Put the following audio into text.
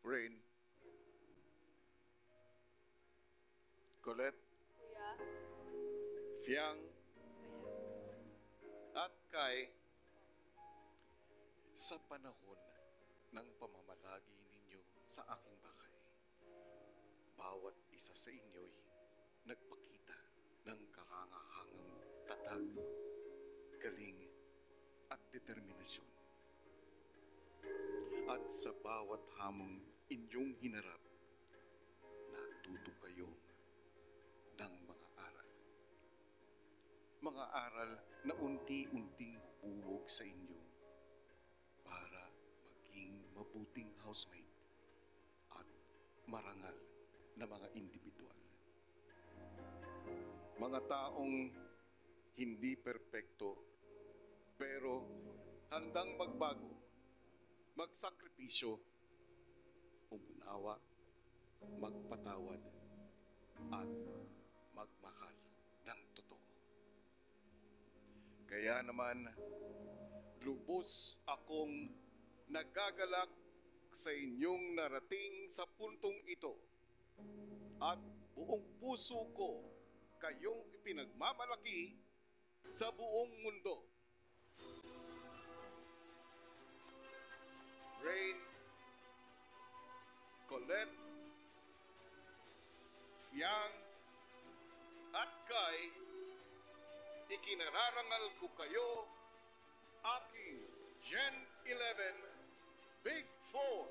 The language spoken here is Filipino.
Rain, Colette, Kuya. Fiang, at Kai, sa panahon ng pamamalagi ninyo sa aking bahay, bawat isa sa inyo'y nagpakita ng kahangahangang tatag, galing at determinasyon. At sa bawat hamong inyong hinarap, natuto kayong ng mga aral. Mga aral na unti-unting hubuwog sa inyo para maging mabuting housemate at marangal na mga individual. Mga taong hindi perpekto pero handang magbago, magsakripisyo, umunawa, magpatawad, at magmahal ng totoo. Kaya naman, lubos akong nagagalak sa inyong narating sa puntong ito at buong puso ko kayong ipinagmamalaki sa buong mundo. Rain, Colette, Fiang, at Kai, ikinararangal ko kayo, aking Gen 11 Big Four.